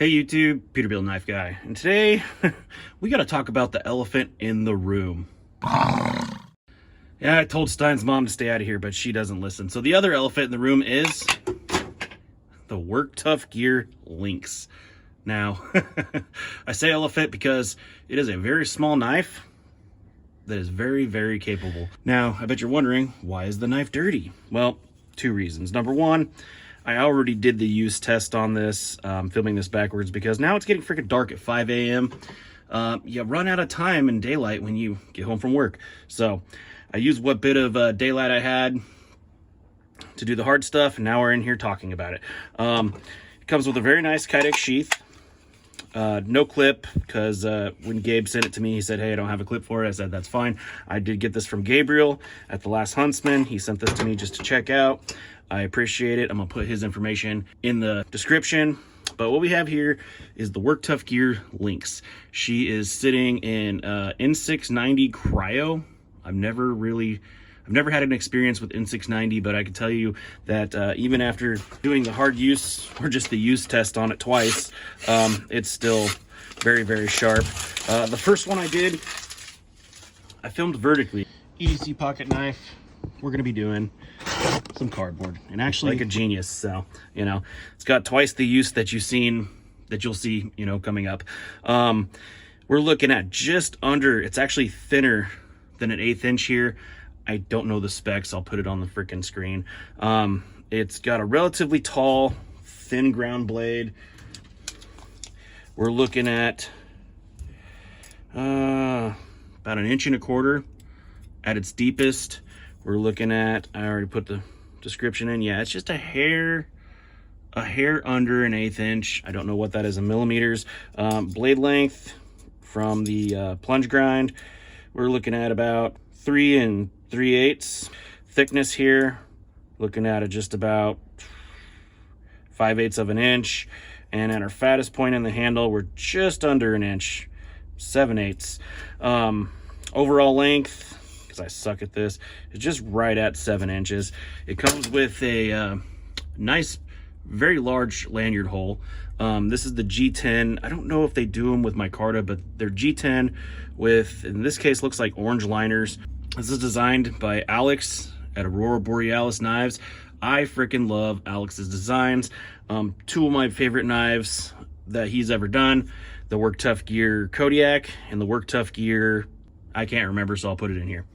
Hey YouTube, Peterbilt Knife Guy, and today we got to talk about the elephant in the room. Yeah, I told Stein's mom to stay out of here, but she doesn't listen. So the other elephant in the room is the Work Tough Gear LYNX. Now, I say elephant because it is a very small knife that is very, very capable. Now, I bet you're wondering, why is the knife dirty? Well, two reasons. Number one, I already did the use test on this, filming this backwards because now it's getting freaking dark at 5 a.m. You run out of time in daylight when you get home from work. So I used what bit of daylight I had to do the hard stuff, and now we're in here talking about it. It comes with a very nice Kydex sheath. No clip, because when Gabe sent it to me, he said, hey, I don't have a clip for it. I said, that's fine. I did get this from Gabriel at The Last Huntsman. He sent this to me just to check out. I appreciate it. I'm going to put his information in the description. But what we have here is the Work Tough Gear LYNX. She is sitting in N690 Cryo. I've never had an experience with N690, but I can tell you that even after doing the hard use or just the use test on it twice, it's still very, very sharp. The first one I did, I filmed vertically. EDC pocket knife. We're going to be doing some cardboard, and actually like a genius. So, you know, it's got twice the use that you'll see, you know, coming up. We're looking at just under, it's actually thinner than an 1/8 inch here. I don't know the specs. I'll put it on the freaking screen. It's got a relatively tall, thin ground blade. We're looking at about 1.25 inches at its deepest. We're looking at, I already put the description in. Yeah, it's just a hair under an 1/8 inch. I don't know what that is in millimeters. Blade length from the plunge grind, we're looking at about 3 3/8. Thickness here, looking at just about 5/8 of an inch. And at our fattest point in the handle, we're just under an inch, 7/8. Overall length, because I suck at this, is just right at 7 inches. It comes with a nice, very large lanyard hole. This is the G10. I don't know if they do them with micarta, but they're G10 with, in this case, looks like orange liners. This is designed by Alex at Aurora Borealis Knives. I freaking love Alex's designs. Two of my favorite knives that he's ever done, the Work Tough Gear Kodiak and the Work Tough Gear, I can't remember, so I'll put it in here.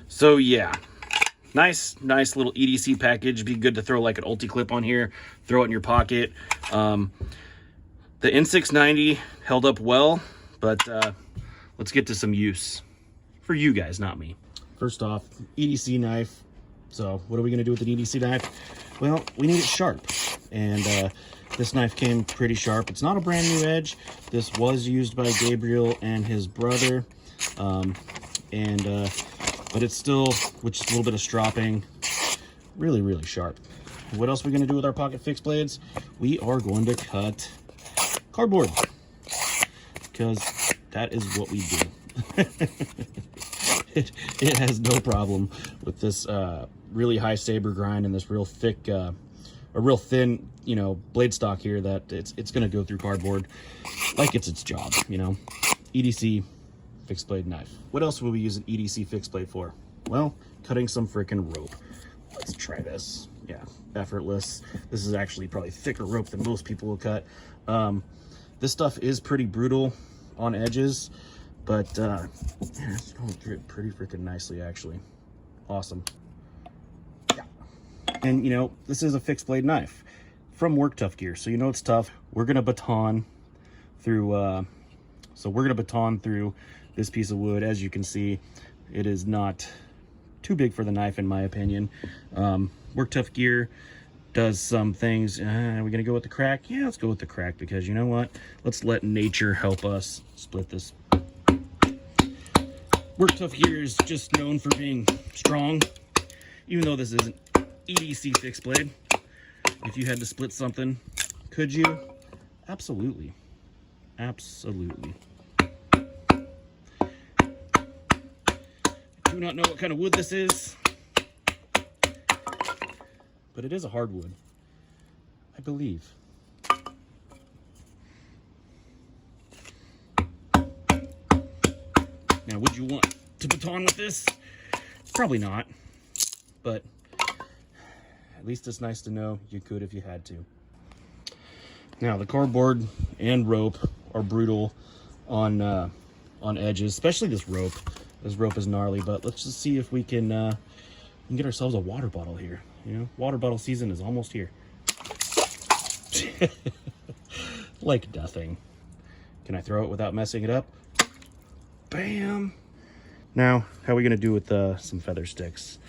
So yeah, nice little EDC package. Be good to throw like an ulti clip on here, throw it in your pocket. The N690 held up well, but let's get to some use for you guys, not me. First off, EDC knife. So what are we going to do with an EDC knife? Well, we need it sharp, and this knife came pretty sharp. It's not a brand new edge. This was used by Gabriel and his brother, but it's still, with just a little bit of stropping, really, really sharp. What else are we going to do with our pocket fixed blades? We are going to cut cardboard, because that is what we do. It has no problem with this really high saber grind and this real thick, a real thin, you know, blade stock here, that it's going to go through cardboard like it's its job, you know. EDC fixed blade knife. What else will we use an EDC fixed blade for? Well, cutting some freaking rope. Let's try this. Yeah, effortless. This is actually probably thicker rope than most people will cut. This stuff is pretty brutal on edges, but it's going through it pretty freaking nicely, actually. Awesome. Yeah. And you know, this is a fixed blade knife from Work Tough Gear, so you know it's tough. We're gonna baton through this piece of wood. As you can see, it is not too big for the knife, in my opinion. Work Tough Gear does some things. Are we gonna go with the crack? Yeah, let's go with the crack, because you know what? Let's let nature help us split this. Work Tough Gear is just known for being strong, even though this isn't EDC fixed blade. If you had to split something, could you? Absolutely. Absolutely. I do not know what kind of wood this is, but it is a hardwood, I believe. Now, would you want to baton with this? Probably not, but at least it's nice to know you could if you had to. Now, the cardboard and rope are brutal on edges, especially this rope. This rope is gnarly, but let's just see if we can get ourselves a water bottle here. You know, water bottle season is almost here. Like nothing. Can I throw it without messing it up? Bam! Now, how are we gonna do with some feather sticks?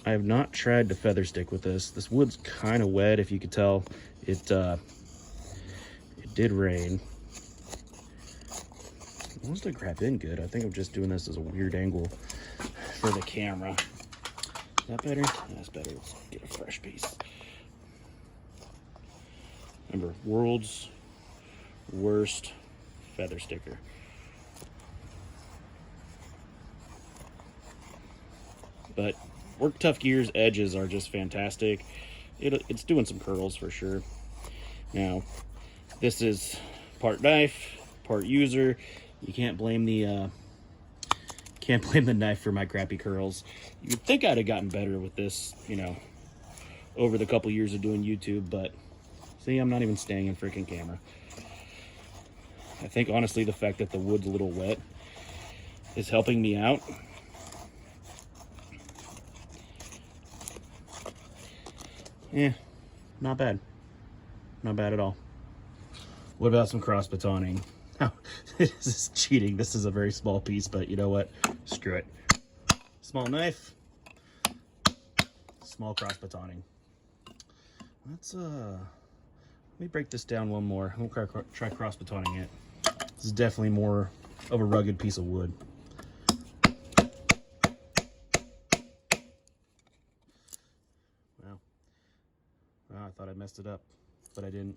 I have not tried to feather stick with this. This wood's kind of wet, if you could tell. It did rain. It wants to grab in good. I think I'm just doing this as a weird angle for the camera. Is that better? That's better. Let's get a fresh piece. Remember, world's worst feather sticker. But Work Tough Gear's edges are just fantastic. It's doing some curls for sure. Now, this is part knife, part user. You can't blame the knife for my crappy curls. You'd think I'd have gotten better with this, you know, over the couple years of doing YouTube, but see, I'm not even staying in freaking camera. I think honestly the fact that the wood's a little wet is helping me out. Yeah, not bad. Not bad at all. What about some cross batoning? Oh, this is cheating. This is a very small piece, but you know what? Screw it. Small knife, small cross batoning. Let's let me break this down one more. I'm gonna try cross batoning it. This is definitely more of a rugged piece of wood. Wow. I thought I messed it up, but I didn't.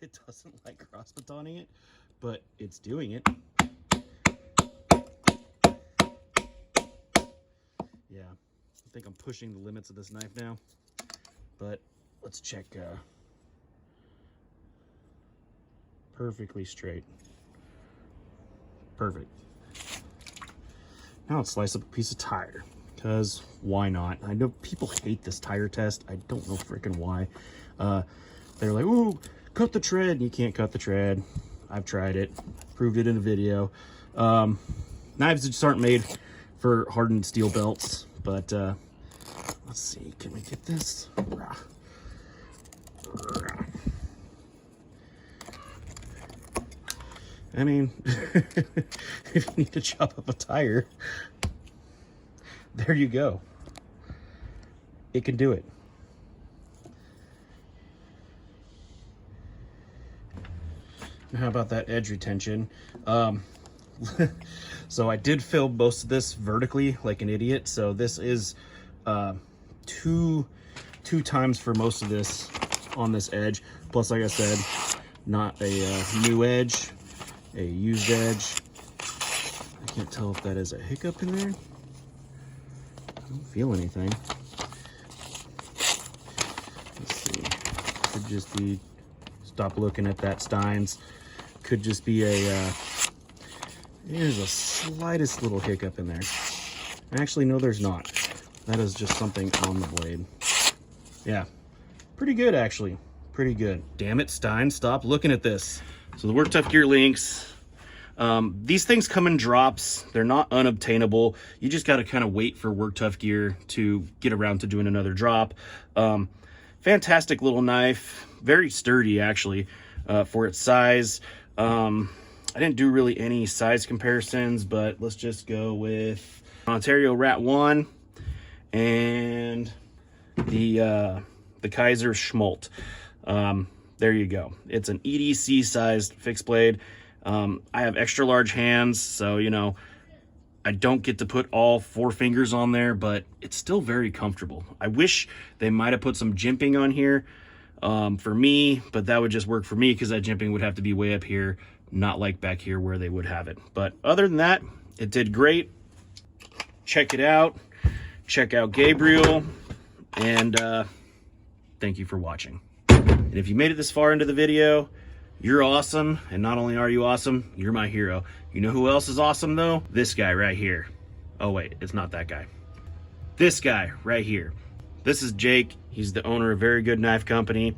It doesn't like cross batoning it, but it's doing it. Yeah, I think I'm pushing the limits of this knife now, but let's check. Perfectly straight. Perfect. Now let's slice up a piece of tire, because why not? I know people hate this tire test. I don't know freaking why. They're like, ooh, cut the tread, and you can't cut the tread. I've tried it, proved it in a video. Knives just aren't made for hardened steel belts, but let's see, can we get this? I mean, if you need to chop up a tire, there you go. It can do it. How about that edge retention? So I did film most of this vertically like an idiot. So this is two times for most of this on this edge. Plus, like I said, not a new edge, a used edge. I can't tell if that is a hiccup in there. I don't feel anything. Let's see. Could just be, stop looking at that Steinz. Could just be a, there's a slightest little hiccup in there. Actually, no, there's not. That is just something on the blade. Yeah, pretty good, actually. Pretty good. Damn it, Steinz, stop looking at this. So the Work Tough Gear LYNX, these things come in drops. They're not unobtainable. You just got to kind of wait for Work Tough Gear to get around to doing another drop. Fantastic little knife. Very sturdy, actually, for its size. I didn't do really any size comparisons, but let's just go with Ontario Rat 1 and the Kaiser Schmolt. There you go. It's an EDC sized fixed blade. I have extra large hands, so you know I don't get to put all 4 fingers on there, but it's still very comfortable. I wish they might have put some jimping on here for me, but that would just work for me because that jimping would have to be way up here, not like back here where they would have it. But other than that, it did great. Check it out. Check out Gabriel, and thank you for watching. And if you made it this far into the video, you're awesome. And not only are you awesome, you're my hero. You know who else is awesome though? This guy right here. Oh wait, it's not that guy. This guy right here. This is Jake. He's the owner of Very Good Knife Company.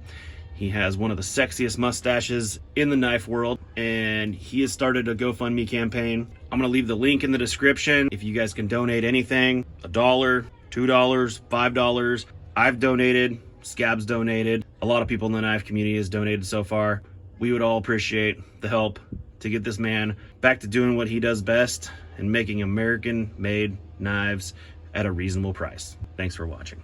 He has one of the sexiest mustaches in the knife world, and he has started a GoFundMe campaign. I'm gonna leave the link in the description. If you guys can donate anything, $1, $2, $5. I've donated, Scab's donated. A lot of people in the knife community has donated so far. We would all appreciate the help to get this man back to doing what he does best and making American-made knives at a reasonable price. Thanks for watching.